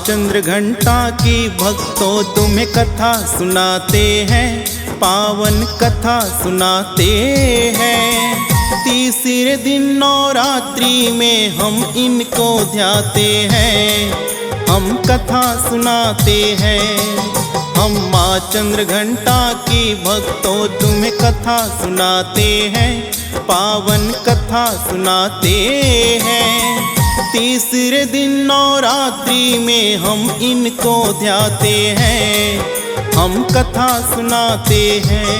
चंद्र घंटा की भक्तों तुम्हें कथा सुनाते हैं, पावन कथा सुनाते हैं। तीसरे दिन नवरात्रि में हम इनको ध्याते हैं, हम कथा सुनाते हैं। हम माँ चंद्र घंटा की भक्तों तुम्हें कथा सुनाते हैं, पावन कथा सुनाते हैं। तीसरे दिन नवरात्रि में हम इनको ध्याते हैं, हम कथा सुनाते हैं।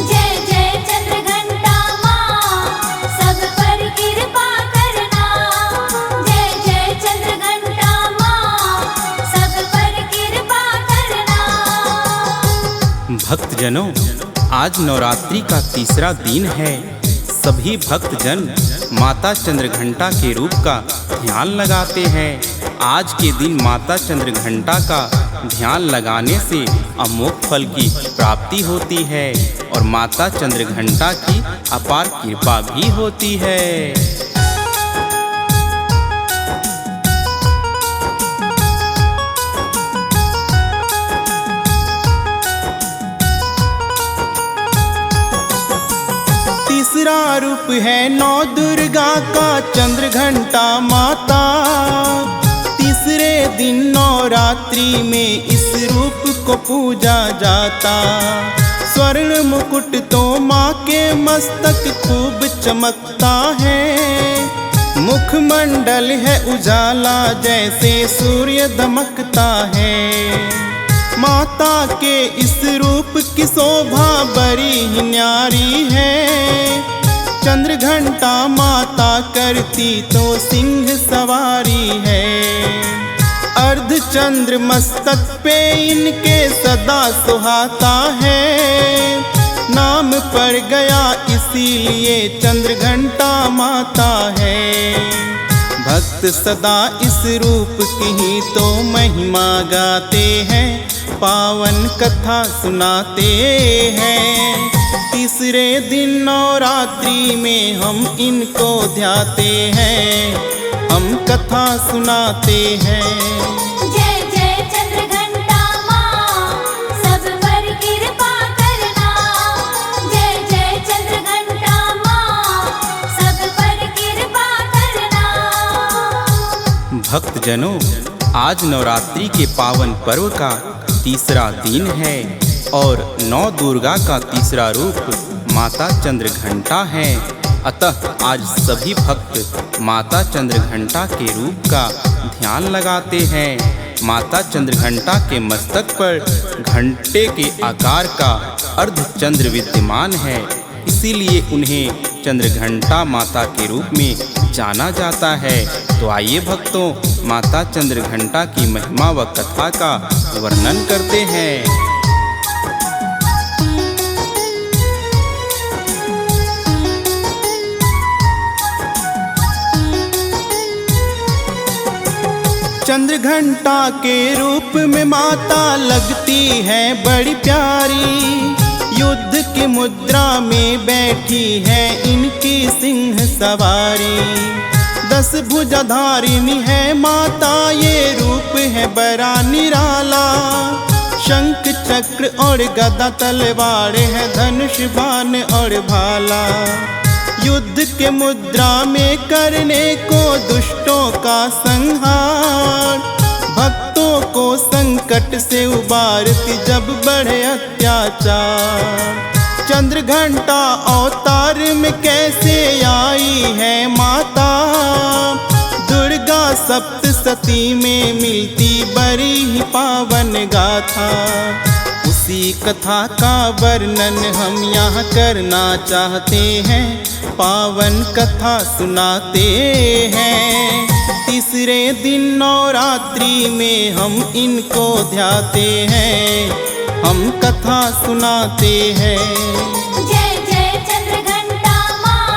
जय जय चंद्र घंटा माँ, सब पर कृपा करना। जय जय चंद्र घंटा माँ, सब पर कृपा करना। भक्तजनों, आज नवरात्रि का तीसरा दिन है। सभी भक्तजन माता चंद्र घंटा के रूप का ध्यान लगाते हैं। आज के दिन माता चंद्र घंटा का ध्यान लगाने से अमोघ फल की प्राप्ति होती है और माता चंद्र घंटा की अपार कृपा भी होती है। तीसरा रूप है नौ दुर्गा का चंद्र घंटा माता। तीसरे दिन नवरात्रि में इस रूप को पूजा जाता। स्वर्ण मुकुट तो माँ के मस्तक खूब चमकता है। मुखमंडल है उजाला जैसे सूर्य दमकता है। माता के इस रूप की शोभा बड़ी ही न्यारी है। चंद्र घंटा माता करती तो सिंह सवारी है। अर्धचंद्र मस्तक पे इनके सदा सुहाता है। नाम पड़ गया इसीलिए चंद्र घंटा माता है। भक्त सदा इस रूप की ही तो महिमा गाते हैं, पावन कथा सुनाते हैं। तीसरे दिन नवरात्रि में हम इनको ध्याते हैं, हम कथा सुनाते हैं। जय जय चंद्र घंटा माँ, सब पर कृपा करना। जय जय चंद्र घंटा माँ, सब पर कृपा करना। भक्तजनों, आज नवरात्रि के पावन पर्व का तीसरा दिन है और नौ दुर्गा का तीसरा रूप माता चंद्र घंटा है। अतः आज सभी भक्त माता चंद्र घंटा के रूप का ध्यान लगाते हैं। माता चंद्र घंटा के मस्तक पर घंटे के आकार का अर्धचंद्र विद्यमान है, इसीलिए उन्हें चंद्र घंटा माता के रूप में जाना जाता है। तो आइए भक्तों, माता चंद्र घंटा की महिमा व कथा का वर्णन करते हैं। चंद्र घंटा के रूप में माता लगती है बड़ी प्यारी। युद्ध की मुद्रा में बैठी है इनकी सिंह सवारी। 10 भुजाधारिणी है माता, ये रूप है बड़ा निराला। शंख चक्र और गदा तलवार है, धनुष बाण और भाला। युद्ध के मुद्रा में करने को दुष्टों का संहार। भक्तों को संकट से उबारती जब बढ़े अत्याचार। चंद्र घंटा अवतार में कैसे आई है माता। दुर्गा सप्तशती में मिलती बड़ी ही पावन गाथा। उसी कथा का वर्णन हम यहाँ करना चाहते हैं, पावन कथा सुनाते हैं। तीसरे दिन नवरात्रि में हम इनको ध्याते हैं, हम कथा सुनाते हैं। जय जय चंद्र घंटा माँ,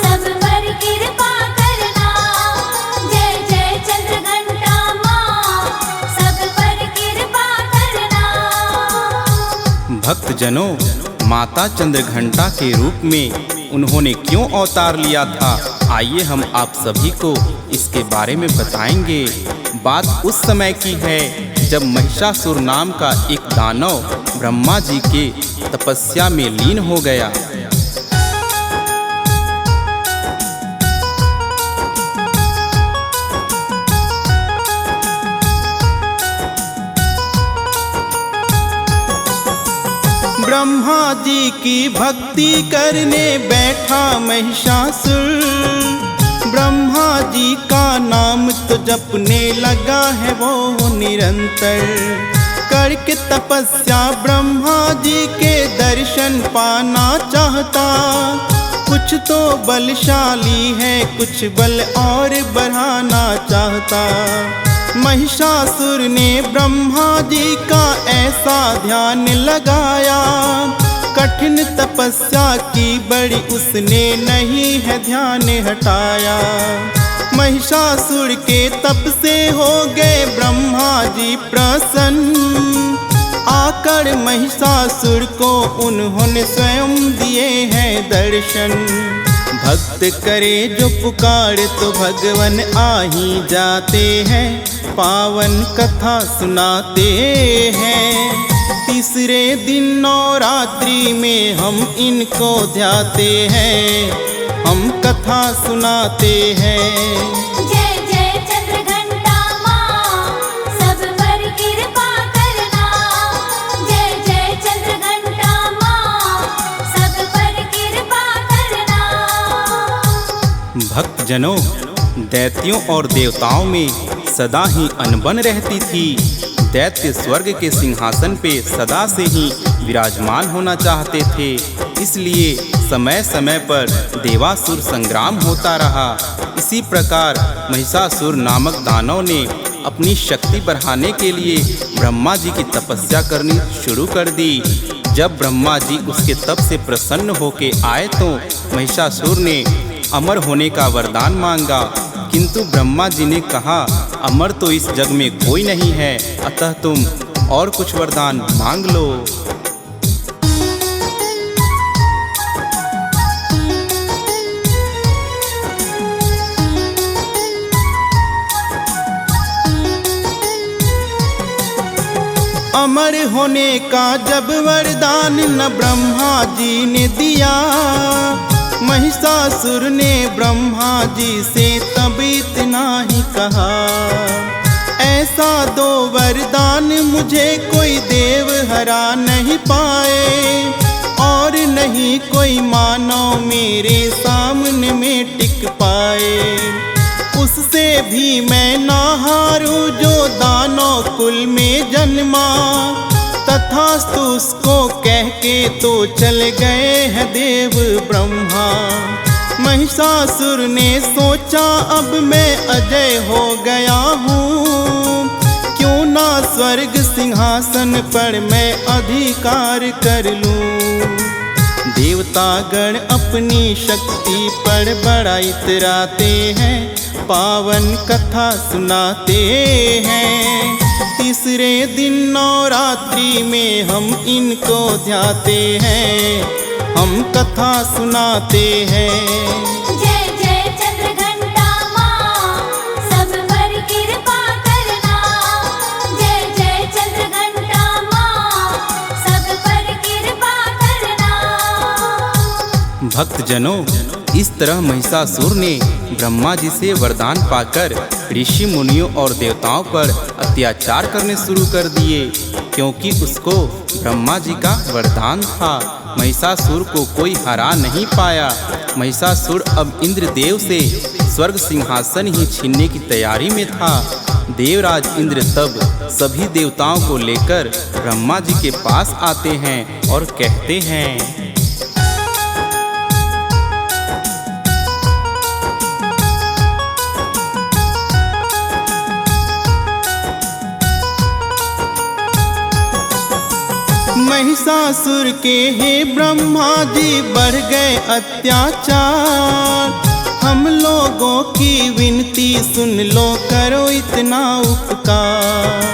सब पर कृपा करना। जय जय चंद्र घंटा माँ, सब पर कृपा करना। भक्तजनों, माता चंद्र घंटा के रूप में उन्होंने क्यों अवतार लिया था, आइए हम आप सभी को इसके बारे में बताएंगे। बात उस समय की है जब महिषासुर नाम का एक दानव ब्रह्मा जी के तपस्या में लीन हो गया। ब्रह्मा जी की भक्ति करने बैठा महिषासुर। ब्रह्मा जी का नाम तो जपने लगा है वो निरंतर। करके तपस्या ब्रह्मा जी के दर्शन पाना चाहता। कुछ तो बलशाली है, कुछ बल और बढ़ाना चाहता। महिषासुर ने ब्रह्मा जी का ऐसा ध्यान लगाया, कठिन तपस्या की बड़ी उसने नहीं है ध्यान हटाया। महिषासुर के तप से हो गए ब्रह्मा जी प्रसन्न। आकर महिषासुर को उन्होंने स्वयं दिए हैं दर्शन। भक्त करे जो पुकार तो भगवन आ ही जाते हैं, पावन कथा सुनाते हैं। तीसरे दिन नवरात्रि में हम इनको ध्याते हैं, हम कथा सुनाते हैं। जय जय चंद्रघंटा माँ, सब पर कृपा करना। जय जय चंद्रघंटा माँ, सब पर कृपा करना। भक्तजनों, दैत्यों और देवताओं में सदा ही अनबन रहती थी। दैत्य स्वर्ग के सिंहासन पे सदा से ही विराजमान होना चाहते थे, इसलिए समय समय पर देवासुर संग्राम होता रहा। इसी प्रकार महिषासुर नामक दानव ने अपनी शक्ति बढ़ाने के लिए ब्रह्मा जी की तपस्या करनी शुरू कर दी। जब ब्रह्मा जी उसके तप से प्रसन्न होके आए तो महिषासुर ने अमर होने का वरदान मांगा, किंतु ब्रह्मा जी ने कहा, अमर तो इस जग में कोई नहीं है, अतः तुम और कुछ वरदान मांग लो। अमर होने का जब वरदान न ब्रह्मा जी ने दिया, महिषासुर ने ब्रह्मा जी से तब इतना ही कहा, ऐसा दो वरदान मुझे कोई देव हरा नहीं पाए, और नहीं कोई मानव मेरे सामने में टिक पाए। उससे भी मैं ना हारूं जो दानव कुल में जन्मा। तथास्तु उसको कह के तो चल गए हैं देव ब्रह्मा। महिषासुर ने सोचा अब मैं अजय हो गया हूँ, क्यों ना स्वर्ग सिंहासन पर मैं अधिकार कर लूँ। देवता गण अपनी शक्ति पर बड़ा इतराते हैं, पावन कथा सुनाते हैं। तीसरे दिन नवरात्रि में हम इनको ध्याते हैं, हम कथा सुनाते हैं। जय जय चंद्रघंटा माँ, सब पर कृपा करना। जय जय चंद्रघंटा माँ, सब पर कृपा करना। भक्तजनों, इस तरह महिषासुर ने ब्रह्मा जी से वरदान पाकर ऋषि मुनियों और देवताओं पर अत्याचार करने शुरू कर दिए, क्योंकि उसको ब्रह्मा जी का वरदान था। महिषासुर को कोई हरा नहीं पाया। महिषासुर अब इंद्रदेव से स्वर्ग सिंहासन ही छीनने की तैयारी में था। देवराज इंद्र तब सभी देवताओं को लेकर ब्रह्मा जी के पास आते हैं और कहते हैं, महिषासुर के हे ब्रह्मा जी बढ़ गए अत्याचार। हम लोगों की विनती सुन लो, करो इतना उपकार।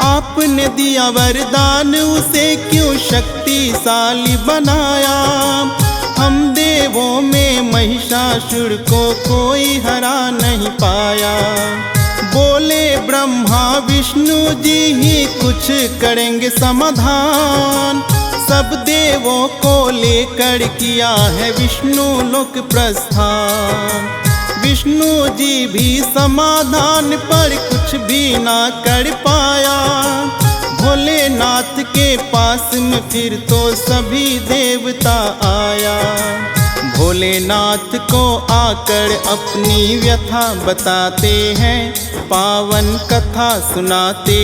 आपने दिया वरदान, उसे क्यों शक्तिशाली बनाया। हम देवों में महिषासुर को कोई हरा नहीं पाया। बोले ब्रह्मा विष्णु जी ही कुछ करेंगे समाधान। सब देवों को लेकर किया है विष्णु लोक प्रस्थान। विष्णु जी भी समाधान पर कुछ भी ना कर पाया। भोलेनाथ के पास में फिर तो सभी देवता आया। भोलेनाथ को आकर अपनी व्यथा बताते हैं, पावन कथा सुनाते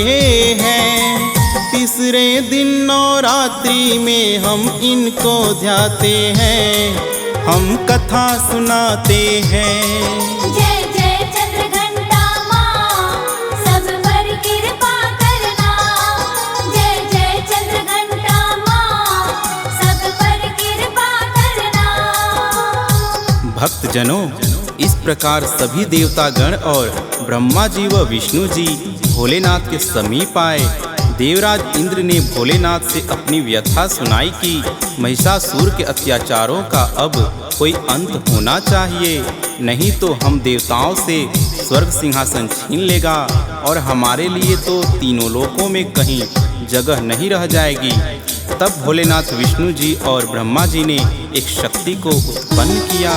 हैं। तीसरे दिन नवरात्रि में हम इनको ध्याते हैं, हम कथा सुनाते हैं। जय जय चंद्रघंटा माँ, सब पर कृपा करना। जय जय चंद्रघंटा माँ, सब पर कृपा करना। भक्तजनों, इस प्रकार सभी देवतागण और ब्रह्मा जी व विष्णु जी भोलेनाथ के समीप आए। देवराज इंद्र ने भोलेनाथ से अपनी व्यथा सुनाई कि महिषासुर के अत्याचारों का अब कोई अंत होना चाहिए, नहीं तो हम देवताओं से स्वर्ग सिंहासन छीन लेगा और हमारे लिए तो तीनों लोकों में कहीं जगह नहीं रह जाएगी। तब भोलेनाथ विष्णु जी और ब्रह्मा जी ने एक शक्ति को उत्पन्न किया।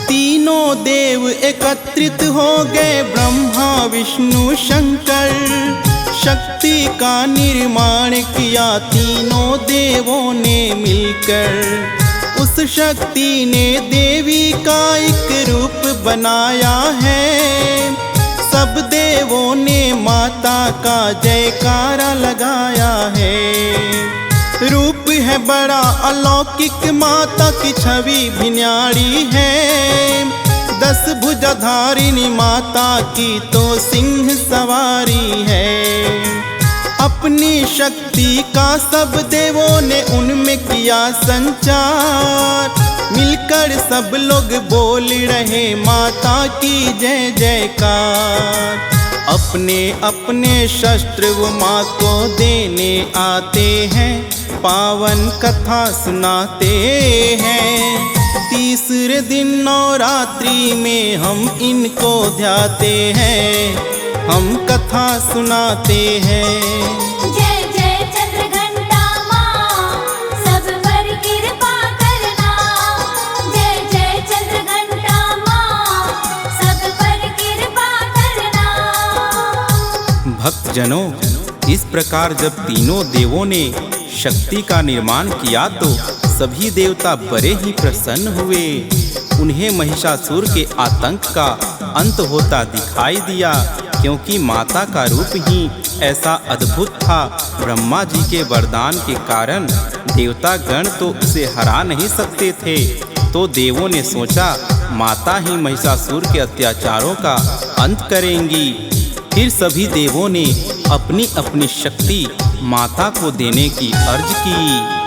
तीनों देव एकत्रित हो गए, ब्रह्मा विष्णु शंकर। शक्ति का निर्माण किया तीनों देवों ने मिलकर। उस शक्ति ने देवी का एक रूप बनाया है। सब देवों ने माता का जयकारा लगाया है। रूप है बड़ा अलौकिक, माता की छवि भी न्यारी है। 10 भुजाधारिणी माता की तो सिंह सवारी है। अपनी शक्ति का सब देवों ने उनमें किया संचार। मिलकर सब लोग बोल रहे माता की जय जयकार। अपने अपने शस्त्र वो माँ को देने आते हैं, पावन कथा सुनाते हैं। तीसरे दिन नवरात्रि में हम इनको ध्याते हैं, हम कथा सुनाते हैं। जय जय चंद्रघंटा माँ, सब पर कृपा करना। जय जय चंद्रघंटा माँ, सब पर कृपा करना। भक्तजनों, इस प्रकार जब तीनों देवों ने शक्ति का निर्माण किया तो सभी देवता बड़े ही प्रसन्न हुए। उन्हें महिषासुर के आतंक का अंत होता दिखाई दिया, क्योंकि माता का रूप ही ऐसा अद्भुत था। ब्रह्मा जी के वरदान के कारण देवता गण तो उसे हरा नहीं सकते थे। तो देवों ने सोचा माता ही महिषासुर के अत्याचारों का अंत करेंगी। फिर सभी देवों ने अपनी अपनी शक्ति माता को देने की अर्ज की।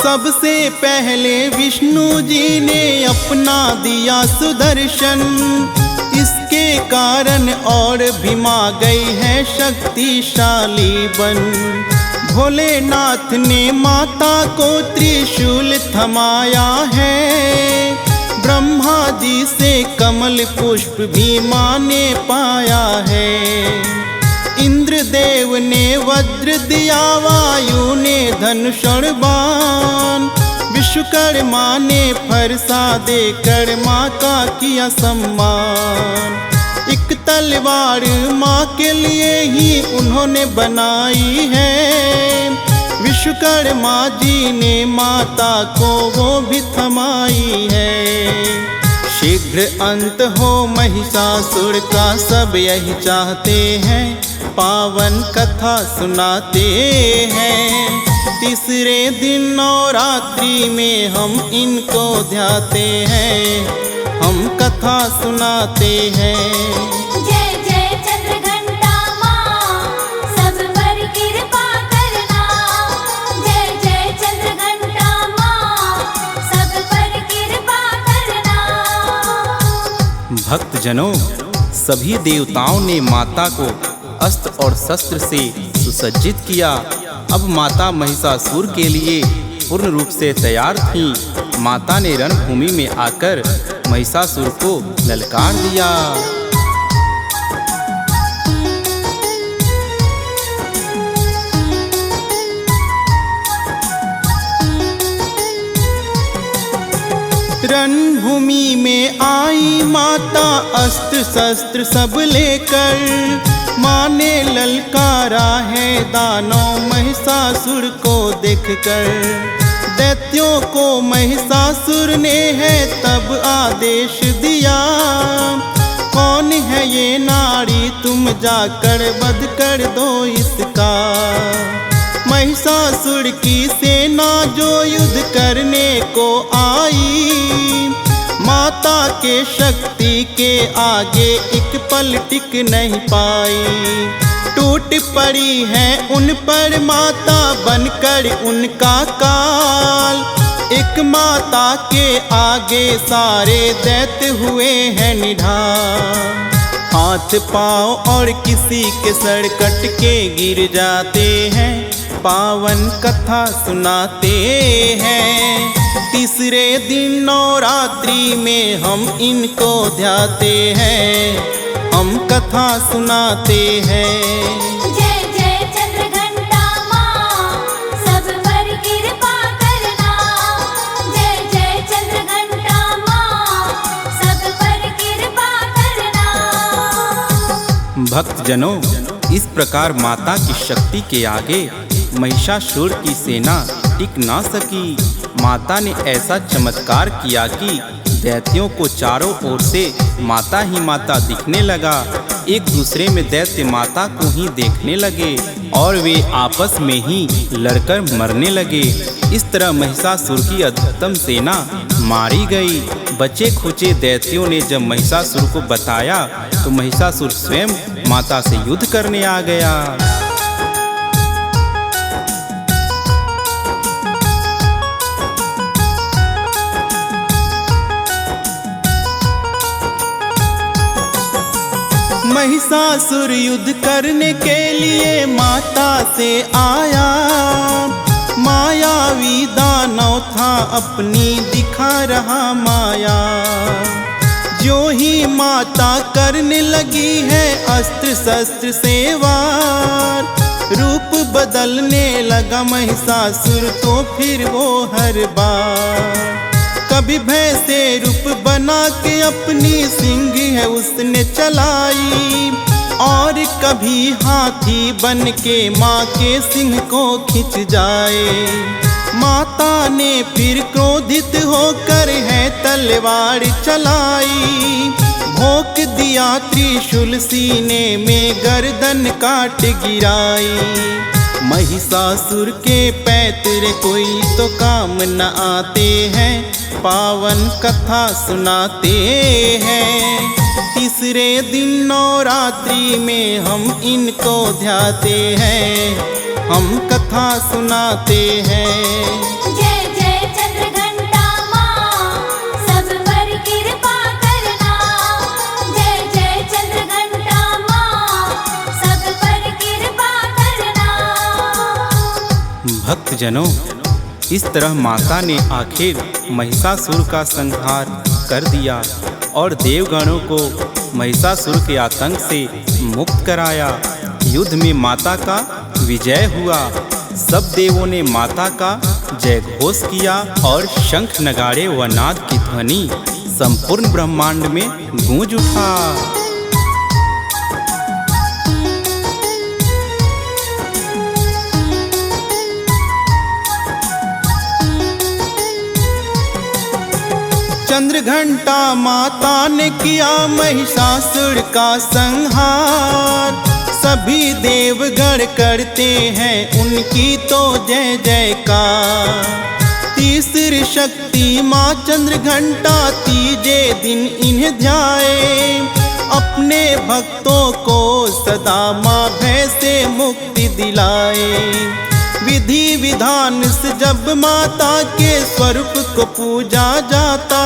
सबसे पहले विष्णु जी ने अपना दिया सुदर्शन। इसके कारण और भीमा गई है शक्तिशाली बन। भोलेनाथ ने माता को त्रिशूल थमाया है। ब्रह्मा जी से कमल पुष्प भी माँ ने पाया है। इंद्रदेव ने वज्र दिया, वायु ने धनुष और बाण। विश्वकर्मा ने फरसा देकर माँ का किया सम्मान। एक तलवार माँ के लिए ही उन्होंने बनाई है। विश्वकर्मा जी ने माता को वो भी थमाई है। शीघ्र अंत हो महिषासुर का, सब यही चाहते हैं, पावन कथा सुनाते हैं। तीसरे दिन नवरात्रि में हम इनको ध्याते हैं, हम कथा सुनाते हैं। जय जय चंद्रघंटा माँ, सब पर कृपा करना। जय जय चंद्रघंटा माँ, सब भक्तजनों, सभी देवताओं ने माता को अस्त्र और शस्त्र से सुसज्जित किया। अब माता महिषासुर के लिए पूर्ण रूप से तैयार थीं। माता ने रणभूमि में आकर महिषासुर को ललकार दिया। रणभूमि में आई माता अस्त्र शस्त्र सब लेकर। माँ ने ललकारा है दानव महिषासुर को देखकर। दैत्यों को महिषासुर ने है तब आदेश दिया, कौन है ये नारी, तुम जाकर वध कर दो इसका। महिषासुर की सेना जो युद्ध करने को आई, माता के शक्ति के आगे एक पल टिक नहीं पाई। टूट पड़ी है उन पर माता बनकर उनका काल। एक माता के आगे सारे दैत्य हुए हैं निढाल। हाथ पाँव और किसी के सर कट के गिर जाते हैं, पावन कथा सुनाते हैं। तीसरे दिन नवरात्रि में हम इनको ध्याते हैं, हम कथा सुनाते हैं। जय जय चंद्रघंटा माँ, सब पर कृपा करना। जय जय चंद्रघंटा माँ, सब पर कृपा करना। भक्तजनों, इस प्रकार माता की शक्ति के आगे महिषासुर की सेना टिक ना सकी। माता ने ऐसा चमत्कार किया कि दैत्यों को चारों ओर से माता ही माता दिखने लगा। एक दूसरे में दैत्य माता को ही देखने लगे और वे आपस में ही लड़कर मरने लगे। इस तरह महिषासुर की अधिकतम सेना मारी गई। बचे खुचे दैत्यों ने जब महिषासुर को बताया तो महिषासुर स्वयं माता से युद्ध करने आ गया। महिषासुर युद्ध करने के लिए माता से आया। मायावी दानव था अपनी दिखा रहा माया। जो ही माता करने लगी है अस्त्र शस्त्र से वार, रूप बदलने लगा महिषासुर तो फिर वो हर बार। कभी भय से रूप बना के अपनी सिंह है उसने चलाई, और कभी हाथी बन के माँ के सिंह को खिंच जाए। माता ने फिर क्रोधित होकर है तलवार चलाई। भोंक दिया त्रिशूल सीने में गर्दन काट गिराई। महिषासुर के पैतरे कोई तो काम न आते हैं, पावन कथा सुनाते हैं। तीसरे दिन नवरात्रि में हम इनको ध्याते हैं, हम कथा सुनाते हैं। जय जय चंद्रघंटा माँ, सब पर कृपा करना। जय जय चंद्रघंटा माँ, सब पर कृपा करना। भक्तजनों, इस तरह माता ने आखिर महिषासुर का संहार कर दिया और देवगणों को महिषासुर के आतंक से मुक्त कराया। युद्ध में माता का विजय हुआ। सब देवों ने माता का जय घोष किया और शंख नगाड़े व नाद की ध्वनि संपूर्ण ब्रह्मांड में गूंज उठा। चंद्रघंटा माता ने किया महिषासुर का संहार। सभी देवगण करते हैं उनकी तो जय जयकार। तीसरी शक्ति माँ चंद्रघंटा तीजे दिन इन्हें ध्याए। अपने भक्तों को सदा माँ भय से मुक्ति दिलाए। विधि विधान से जब माता के स्वरूप को पूजा जाता,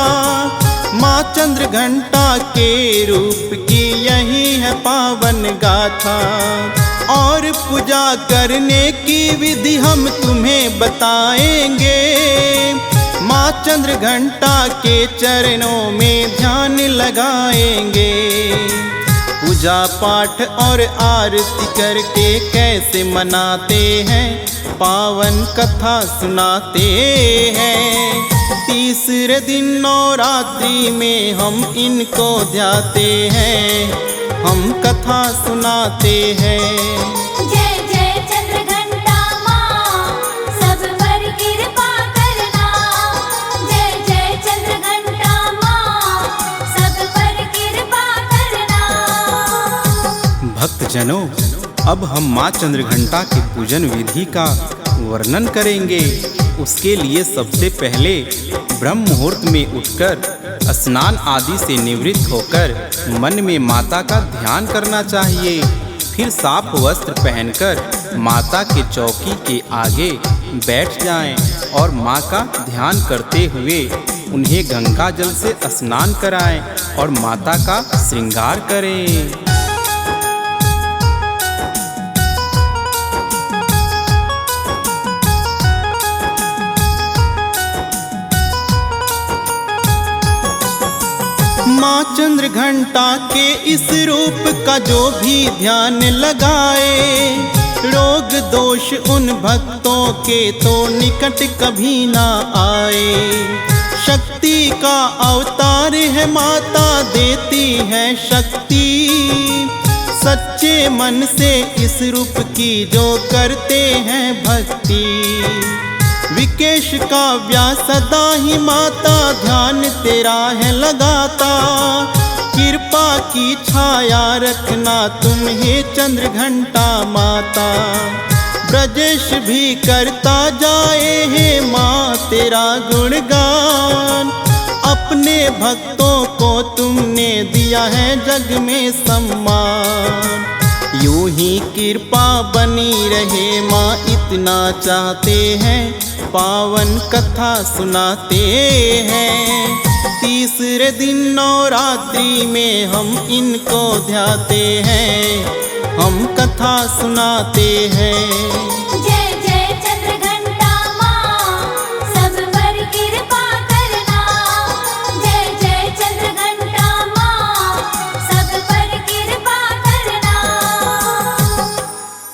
माँ चंद्र घंटा के रूप की यही है पावन गाथा, और पूजा करने की विधि हम तुम्हें बताएंगे। माँ चंद्र घंटा के चरणों में ध्यान लगाएंगे। पूजा पाठ और आरती करके कैसे मनाते हैं, पावन कथा सुनाते हैं। तीसरे दिन नवरात्रि में हम इनको ध्याते हैं, हम कथा सुनाते हैं। जय जय चंद्र घंटा माँ, सब पर कृपा करना। जय जय चंद्र घंटा माँ, सब पर कृपा करना। भक्तजनों, अब हम माँ चंद्रघंटा के पूजन विधि का वर्णन करेंगे। उसके लिए सबसे पहले ब्रह्म मुहूर्त में उठकर स्नान आदि से निवृत्त होकर मन में माता का ध्यान करना चाहिए। फिर साफ वस्त्र पहनकर माता के चौकी के आगे बैठ जाएं और माँ का ध्यान करते हुए उन्हें गंगा जल से स्नान कराएं और माता का श्रृंगार करें। माँ चंद्र घंटा के इस रूप का जो भी ध्यान लगाए, रोग दोष उन भक्तों के तो निकट कभी ना आए। शक्ति का अवतार है माता, देती है शक्ति। सच्चे मन से इस रूप की जो करते हैं भक्ति। विकेश काव्या सदा ही माता ध्यान तेरा है लगाता। कृपा की छाया रखना तुम हे चंद्र घंटा माता। ब्रजेश भी करता जाए हे माँ तेरा गुणगान। अपने भक्तों को तुमने दिया है जग में सम्मान। यूं ही कृपा बनी रहे माँ इतना चाहते हैं, पावन कथा सुनाते हैं। तीसरे दिन नवरात्रि में हम इनको ध्याते हैं, हम कथा सुनाते हैं।